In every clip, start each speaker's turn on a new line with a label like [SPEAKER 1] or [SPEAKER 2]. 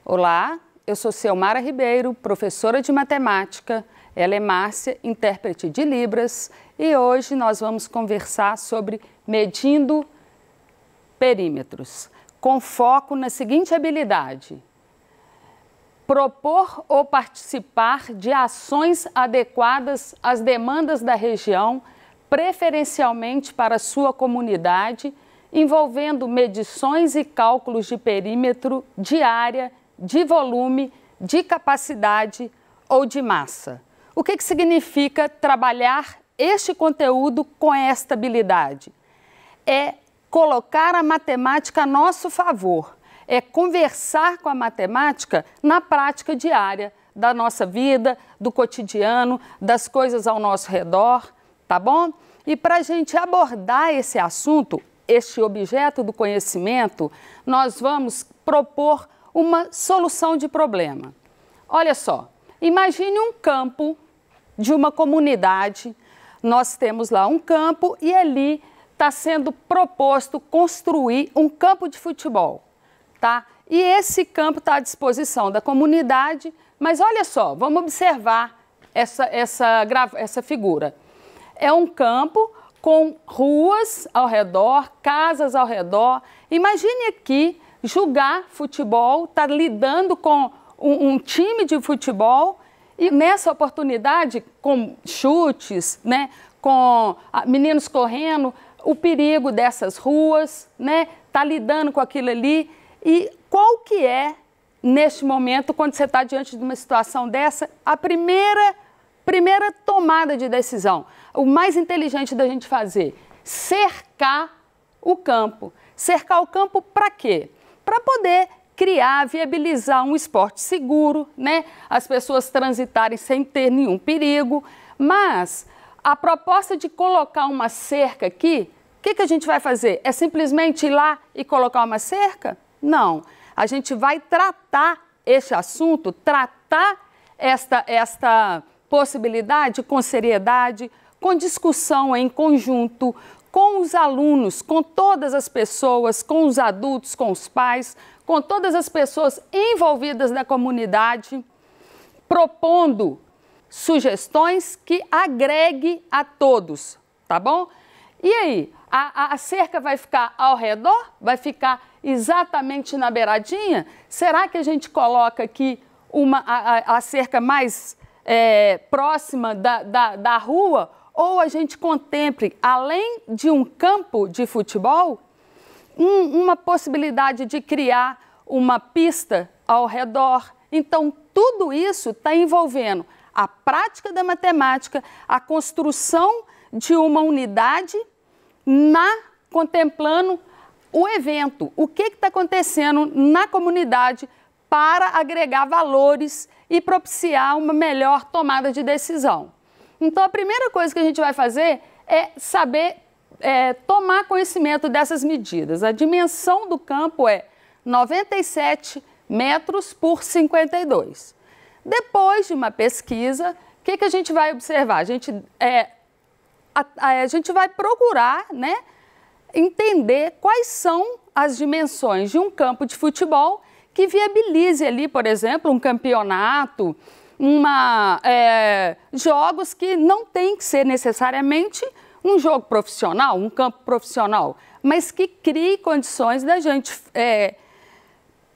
[SPEAKER 1] Olá, eu sou Selmara Ribeiro, professora de matemática. Ela é Márcia, intérprete de Libras, e hoje nós vamos conversar sobre medindo perímetros, com foco na seguinte habilidade: propor ou participar de ações adequadas às demandas da região, preferencialmente para a sua comunidade, envolvendo medições e cálculos de perímetro, de área, de volume, de capacidade ou de massa. O que significa trabalhar este conteúdo com esta habilidade? É colocar a matemática a nosso favor, é conversar com a matemática na prática diária da nossa vida, do cotidiano, das coisas ao nosso redor, tá bom? E para a gente abordar esse assunto, este objeto do conhecimento, nós vamos propor uma solução de problema. Olha só, imagine um campo de uma comunidade. Nós temos lá um campo e ali está sendo proposto construir um campo de futebol, tá? E esse campo está à disposição da comunidade, mas olha só, vamos observar essa figura. É um campo com ruas ao redor, casas ao redor. Imagine aqui jogar futebol, está lidando com um time de futebol e nessa oportunidade, com chutes, né, com meninos correndo, o perigo dessas ruas, né, está lidando com aquilo ali. E qual que é, neste momento, quando você está diante de uma situação dessa, a primeira tomada de decisão? O mais inteligente da gente fazer: cercar o campo. Cercar o campo para quê? Para poder criar, viabilizar um esporte seguro, né? As pessoas transitarem sem ter nenhum perigo. Mas a proposta de colocar uma cerca aqui, o que a gente vai fazer? É simplesmente ir lá e colocar uma cerca? Não. A gente vai tratar este assunto, tratar esta possibilidade com seriedade, com discussão em conjunto, com os alunos, com todas as pessoas, com os adultos, com os pais, com todas as pessoas envolvidas na comunidade, propondo sugestões que agregue a todos, tá bom? E aí, a cerca vai ficar ao redor? Vai ficar exatamente na beiradinha? Será que a gente coloca aqui a cerca mais próxima da rua? Ou a gente contemple, além de um campo de futebol, uma possibilidade de criar uma pista ao redor? Então, tudo isso está envolvendo a prática da matemática, a construção de uma unidade, contemplando o evento, o que está acontecendo na comunidade para agregar valores e propiciar uma melhor tomada de decisão. Então, a primeira coisa que a gente vai fazer é saber tomar conhecimento dessas medidas. A dimensão do campo é 97 metros por 52. Depois de uma pesquisa, o que a gente vai observar? A gente vai procurar, né, entender quais são as dimensões de um campo de futebol que viabilize ali, por exemplo, um campeonato, jogos que não tem que ser necessariamente um jogo profissional, um campo profissional, mas que crie condições da gente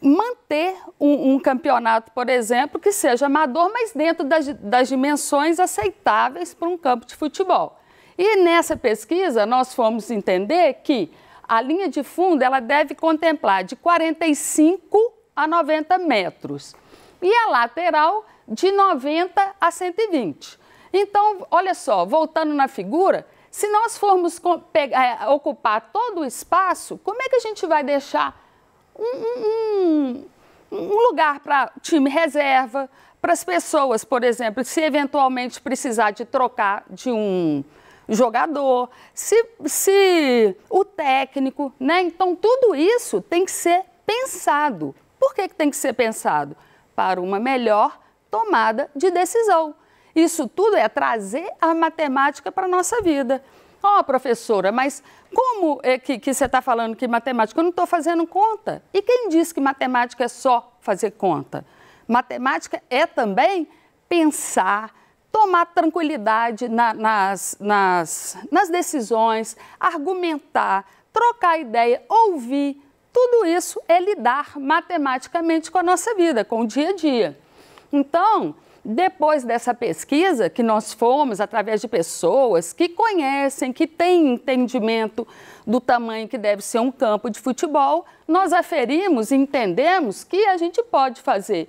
[SPEAKER 1] manter um campeonato, por exemplo, que seja amador, mas dentro das dimensões aceitáveis para um campo de futebol. E nessa pesquisa nós fomos entender que a linha de fundo ela deve contemplar de 45 a 90 metros e a lateral de 90 a 120. Então, olha só, voltando na figura, se nós formos ocupar todo o espaço, como é que a gente vai deixar um lugar para time reserva, para as pessoas, por exemplo, se eventualmente precisar de trocar de um jogador, se o técnico, né? Então, tudo isso tem que ser pensado. Por que tem que ser pensado? Para uma melhor tomada de decisão. Isso tudo é trazer a matemática para a nossa vida. Ó, professora, mas como é que você está falando que matemática? Eu não estou fazendo conta. E quem disse que matemática é só fazer conta? Matemática é também pensar, tomar tranquilidade nas decisões, argumentar, trocar ideia, ouvir. Tudo isso é lidar matematicamente com a nossa vida, com o dia a dia. Então, depois dessa pesquisa que nós fomos através de pessoas que conhecem, que têm entendimento do tamanho que deve ser um campo de futebol, nós aferimos e entendemos que a gente pode fazer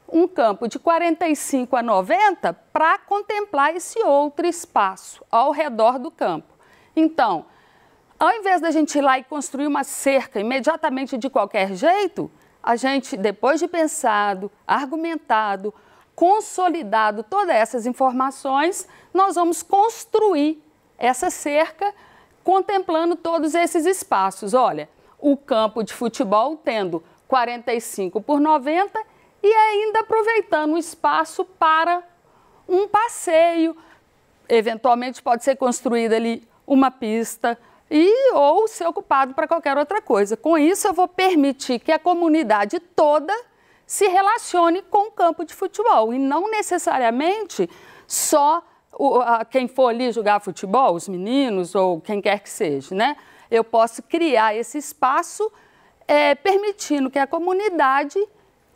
[SPEAKER 1] um campo de 45 a 90 para contemplar esse outro espaço ao redor do campo. Então, ao invés da gente ir lá e construir uma cerca imediatamente de qualquer jeito, a gente, depois de pensado, argumentado, consolidado todas essas informações, nós vamos construir essa cerca contemplando todos esses espaços. Olha, o campo de futebol tendo 45 por 90 e ainda aproveitando o espaço para um passeio. Eventualmente pode ser construída ali uma pista ou ser ocupado para qualquer outra coisa. Com isso, eu vou permitir que a comunidade toda se relacione com o campo de futebol e não necessariamente só quem for ali jogar futebol, os meninos ou quem quer que seja, né? Eu posso criar esse espaço permitindo que a comunidade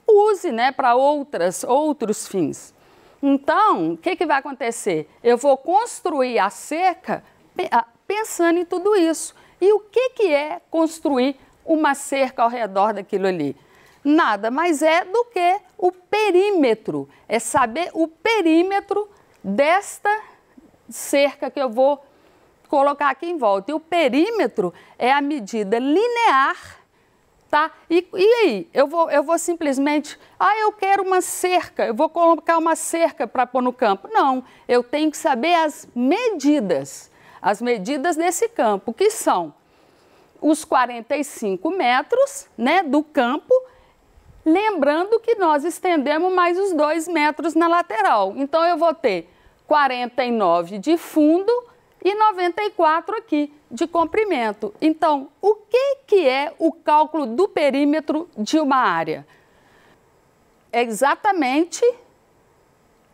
[SPEAKER 1] use, né, para outros fins. Então, o que vai acontecer? Eu vou construir a cerca pensando em tudo isso. E o que é construir uma cerca ao redor daquilo ali? Nada mais é do que o perímetro, é saber o perímetro desta cerca que eu vou colocar aqui em volta. E o perímetro é a medida linear, tá? E aí, eu vou simplesmente, eu quero uma cerca, eu vou colocar uma cerca para pôr no campo. Não, eu tenho que saber as medidas desse campo, que são os 45 metros, né, do campo, lembrando que nós estendemos mais os 2 metros na lateral. Então, eu vou ter 49 de fundo e 94 aqui de comprimento. Então, o que é o cálculo do perímetro de uma área? É exatamente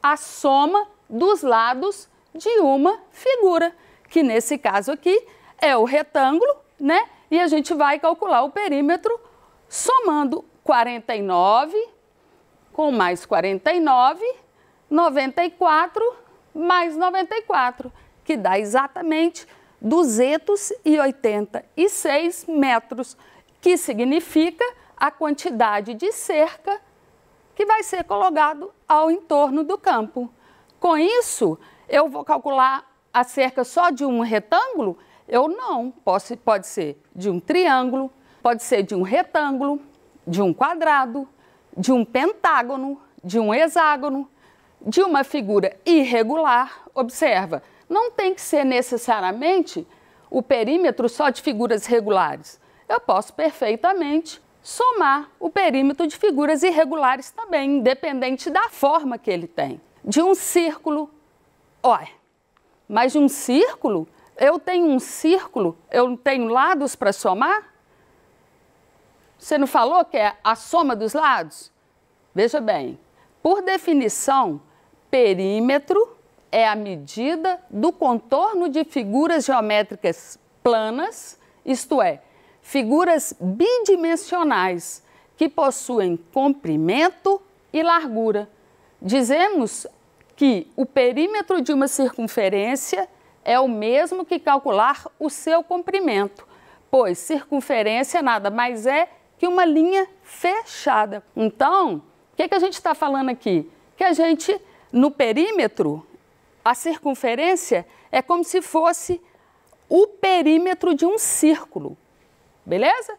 [SPEAKER 1] a soma dos lados de uma figura, que nesse caso aqui é o retângulo, né? E a gente vai calcular o perímetro somando 49 com mais 49, 94 mais 94, que dá exatamente 286 metros, que significa a quantidade de cerca que vai ser colocado ao entorno do campo. Com isso, eu vou calcular a cerca só de um retângulo? Eu não. Pode ser de um triângulo, pode ser de um retângulo, de um quadrado, de um pentágono, de um hexágono, de uma figura irregular. Observa, não tem que ser necessariamente o perímetro só de figuras regulares. Eu posso perfeitamente somar o perímetro de figuras irregulares também, independente da forma que ele tem. De um círculo, olha, mas de um círculo, eu tenho um círculo, eu tenho lados para somar? Você não falou que é a soma dos lados? Veja bem, por definição, perímetro é a medida do contorno de figuras geométricas planas, isto é, figuras bidimensionais que possuem comprimento e largura. Dizemos que o perímetro de uma circunferência é o mesmo que calcular o seu comprimento, pois circunferência nada mais é que uma linha fechada. Então, o que a gente está falando aqui? Que a gente, no perímetro, a circunferência é como se fosse o perímetro de um círculo, beleza?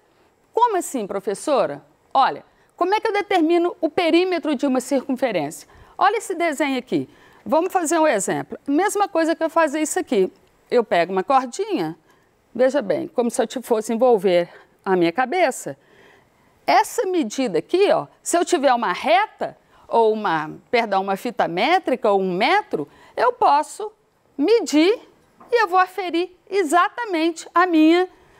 [SPEAKER 1] Como assim, professora? Olha, como é que eu determino o perímetro de uma circunferência? Olha esse desenho aqui. Vamos fazer um exemplo. Mesma coisa que eu fazer isso aqui. Eu pego uma cordinha, veja bem, como se eu fosse envolver a minha cabeça. Essa medida aqui, ó, se eu tiver uma reta, ou uma fita métrica, ou 1 metro, eu posso medir e eu vou aferir exatamente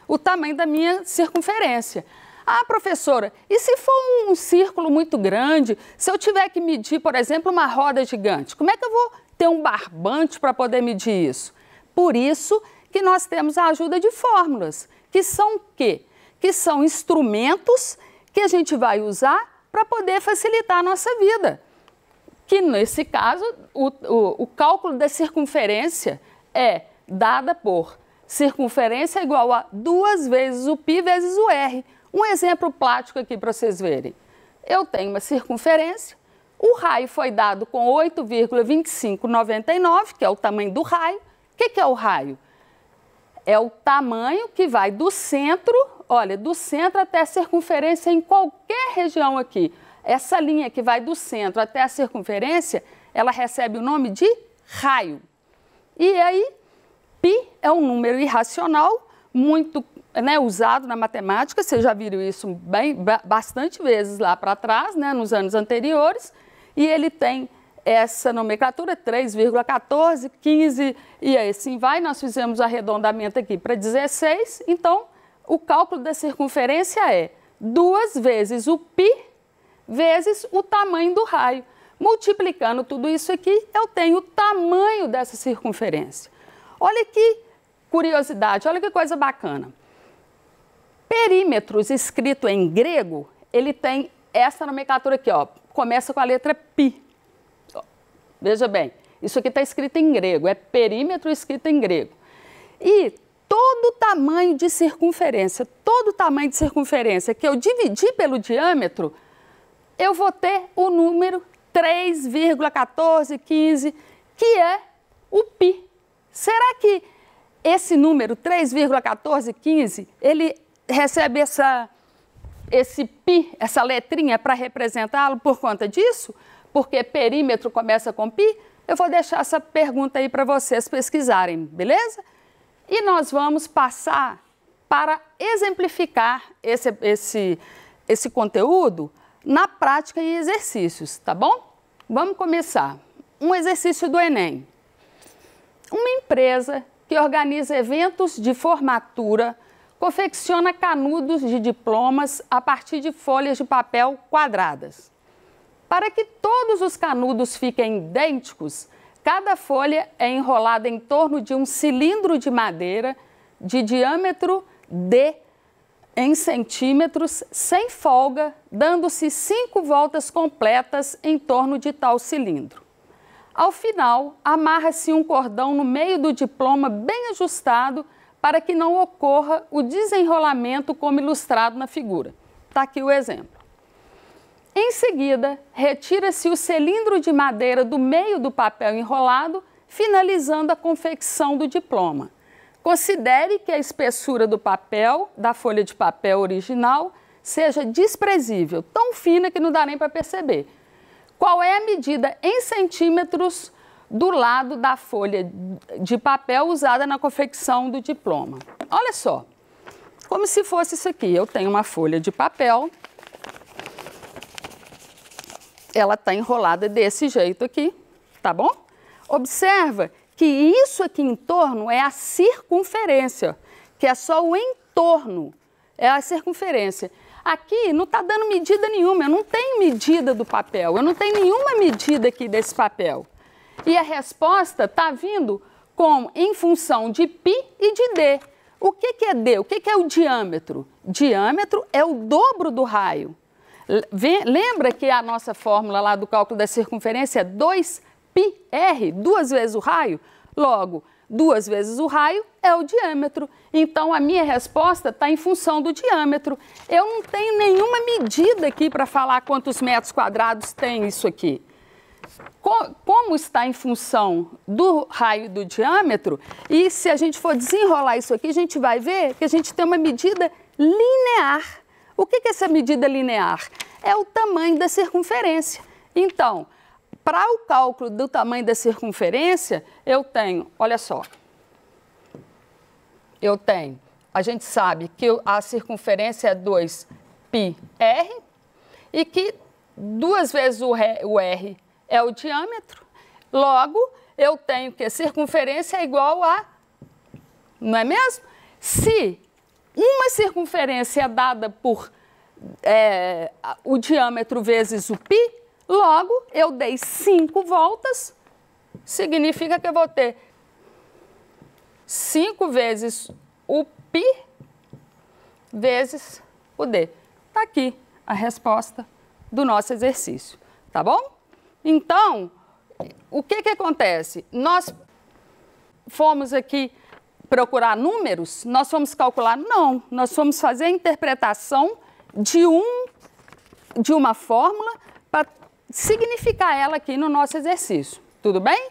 [SPEAKER 1] o tamanho da minha circunferência. Ah, professora, e se for um círculo muito grande, se eu tiver que medir, por exemplo, uma roda gigante, como é que eu vou ter um barbante para poder medir isso? Por isso que nós temos a ajuda de fórmulas, que são o quê? Que são instrumentos que a gente vai usar para poder facilitar a nossa vida. Que nesse caso, o cálculo da circunferência é dada por circunferência igual a 2 vezes o π vezes o r. Um exemplo prático aqui para vocês verem. Eu tenho uma circunferência, o raio foi dado com 8,2599, que é o tamanho do raio. O que é o raio? É o tamanho que vai do centro, olha, do centro até a circunferência em qualquer região aqui. Essa linha que vai do centro até a circunferência, ela recebe o nome de raio. E aí, π é um número irracional, muito usado na matemática, vocês já viram isso bastante vezes lá para trás, nos anos anteriores, e ele tem essa nomenclatura 3,14, 15 e assim vai. Nós fizemos arredondamento aqui para 16, então o cálculo da circunferência é 2 vezes o π vezes o tamanho do raio. Multiplicando tudo isso aqui, eu tenho o tamanho dessa circunferência. Olha que curiosidade, olha que coisa bacana. Perímetros escrito em grego, ele tem essa nomenclatura aqui, ó, começa com a letra π. Veja bem, isso aqui está escrito em grego, é perímetro escrito em grego. E todo tamanho de circunferência que eu dividir pelo diâmetro, eu vou ter o número 3,1415, que é o π. Será que esse número 3,1415, ele recebe esse π, essa letrinha para representá-lo por conta disso? Porque perímetro começa com π? Eu vou deixar essa pergunta aí para vocês pesquisarem, beleza? E nós vamos passar para exemplificar esse conteúdo na prática em exercícios, tá bom? Vamos começar. Um exercício do Enem. Uma empresa que organiza eventos de formatura confecciona canudos de diplomas a partir de folhas de papel quadradas. Para que todos os canudos fiquem idênticos, cada folha é enrolada em torno de um cilindro de madeira de diâmetro D em centímetros, sem folga, dando-se 5 voltas completas em torno de tal cilindro. Ao final, amarra-se um cordão no meio do diploma bem ajustado para que não ocorra o desenrolamento como ilustrado na figura. Está aqui o exemplo. Em seguida, retira-se o cilindro de madeira do meio do papel enrolado, finalizando a confecção do diploma. Considere que a espessura do papel, da folha de papel original, seja desprezível, tão fina que não dá nem para perceber. Qual é a medida em centímetros do lado da folha de papel usada na confecção do diploma? Olha só, como se fosse isso aqui. Eu tenho uma folha de papel, ela está enrolada desse jeito aqui, tá bom? Observa que isso aqui em torno é a circunferência, que é só o entorno, é a circunferência. Aqui não está dando medida nenhuma, eu não tenho medida do papel, eu não tenho nenhuma medida aqui desse papel. E a resposta está vindo em função de π e de d. O que é d? O que é o diâmetro? Diâmetro é o dobro do raio. Lembra que a nossa fórmula lá do cálculo da circunferência é 2πr, 2 vezes o raio? Logo, 2 vezes o raio é o diâmetro. Então, a minha resposta está em função do diâmetro. Eu não tenho nenhuma medida aqui para falar quantos metros quadrados tem isso aqui. Como está em função do raio e do diâmetro, e se a gente for desenrolar isso aqui, a gente vai ver que a gente tem uma medida linear. O que é essa medida linear? É o tamanho da circunferência. Então, para o cálculo do tamanho da circunferência, eu tenho, olha só, a gente sabe que a circunferência é 2πr e que 2 vezes o r é o diâmetro. Logo, eu tenho que a circunferência é igual a não é mesmo? Se uma circunferência é dada por o diâmetro vezes o π, logo eu dei 5 voltas, significa que eu vou ter 5 vezes o π vezes o d. Está aqui a resposta do nosso exercício, tá bom? Então, o que acontece? Nós fomos aqui procurar números, nós fomos calcular? Não, nós fomos fazer a interpretação de uma fórmula para significar ela aqui no nosso exercício, tudo bem?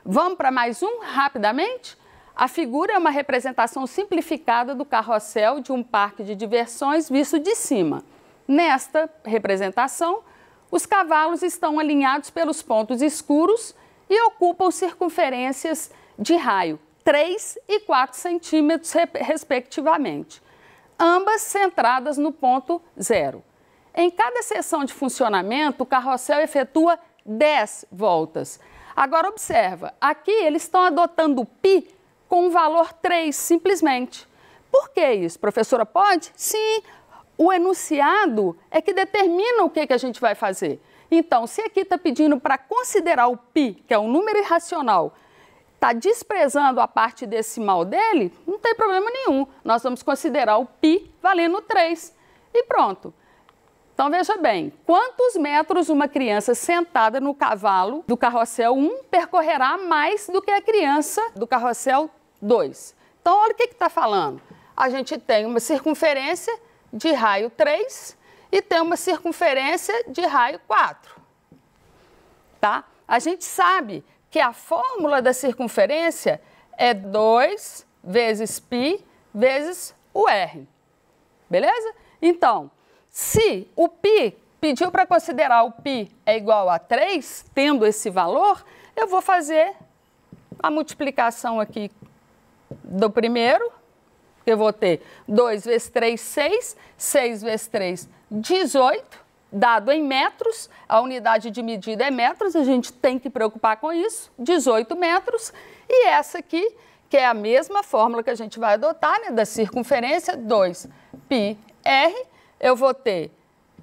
[SPEAKER 1] Vamos para mais um, rapidamente? A figura é uma representação simplificada do carrossel de um parque de diversões visto de cima. Nesta representação, os cavalos estão alinhados pelos pontos escuros e ocupam circunferências de raio 3 e 4 centímetros, respectivamente, ambas centradas no ponto 0. Em cada seção de funcionamento, o carrossel efetua 10 voltas. Agora, observa, aqui eles estão adotando o π com o valor 3, simplesmente. Por que isso, professora? Pode? Sim, o enunciado é que determina o que a gente vai fazer. Então, se aqui está pedindo para considerar o π, que é um número irracional, está desprezando a parte decimal dele, não tem problema nenhum. Nós vamos considerar o π valendo 3 e pronto. Então, veja bem, quantos metros uma criança sentada no cavalo do carrossel 1 percorrerá mais do que a criança do carrossel 2? Então, olha o que está falando. A gente tem uma circunferência de raio 3 e tem uma circunferência de raio 4. Tá? A gente sabe que a fórmula da circunferência é 2 vezes π vezes o r. Beleza? Então, se o π pediu para considerar o π é igual a 3, tendo esse valor, eu vou fazer a multiplicação aqui do primeiro. Eu vou ter 2 vezes 3, 6, 6 vezes 3, 18, dado em metros, a unidade de medida é metros, a gente tem que preocupar com isso, 18 metros, e essa aqui, que é a mesma fórmula que a gente vai adotar, né, da circunferência, 2πr, eu vou ter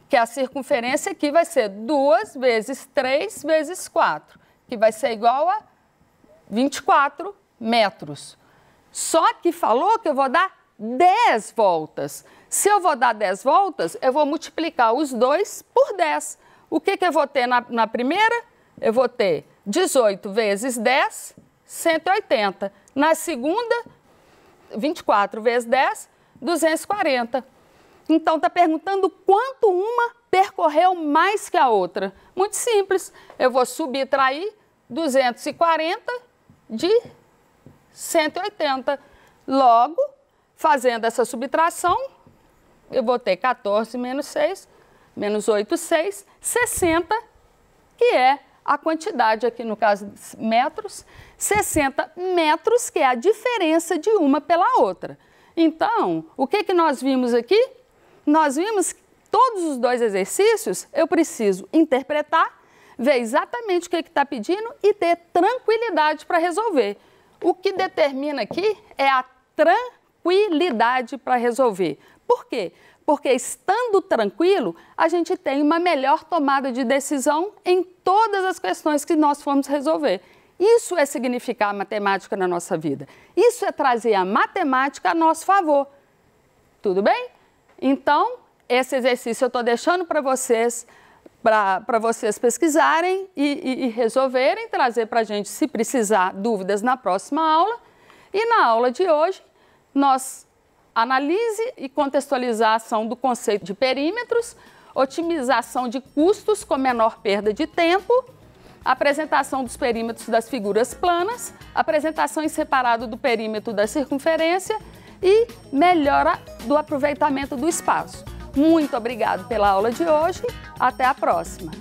[SPEAKER 1] que a circunferência aqui vai ser 2 vezes 3 vezes 4, que vai ser igual a 24 metros. Só que falou que eu vou dar 10 voltas. Se eu vou dar 10 voltas, eu vou multiplicar os dois por 10. O que eu vou ter na primeira? Eu vou ter 18 vezes 10, 180. Na segunda, 24 vezes 10, 240. Então, está perguntando quanto uma percorreu mais que a outra. Muito simples. Eu vou subtrair 240 de 180. Logo, fazendo essa subtração, eu vou ter 14 menos 6, menos 8, 6, 60, que é a quantidade aqui, no caso, metros, 60 metros, que é a diferença de uma pela outra. Então, o que nós vimos aqui? Nós vimos que todos os dois exercícios eu preciso interpretar, ver exatamente o que está pedindo e ter tranquilidade para resolver. O que determina aqui é a tranquilidade para resolver. Por quê? Porque estando tranquilo, a gente tem uma melhor tomada de decisão em todas as questões que nós formos resolver. Isso é significar a matemática na nossa vida. Isso é trazer a matemática a nosso favor. Tudo bem? Então, esse exercício eu estou deixando para vocês pesquisarem e resolverem, trazer para a gente, se precisar, dúvidas na próxima aula. E na aula de hoje, nós analise e contextualização do conceito de perímetros, otimização de custos com menor perda de tempo, apresentação dos perímetros das figuras planas, apresentação em separado do perímetro da circunferência e melhora do aproveitamento do espaço. Muito obrigado pela aula de hoje. Até a próxima!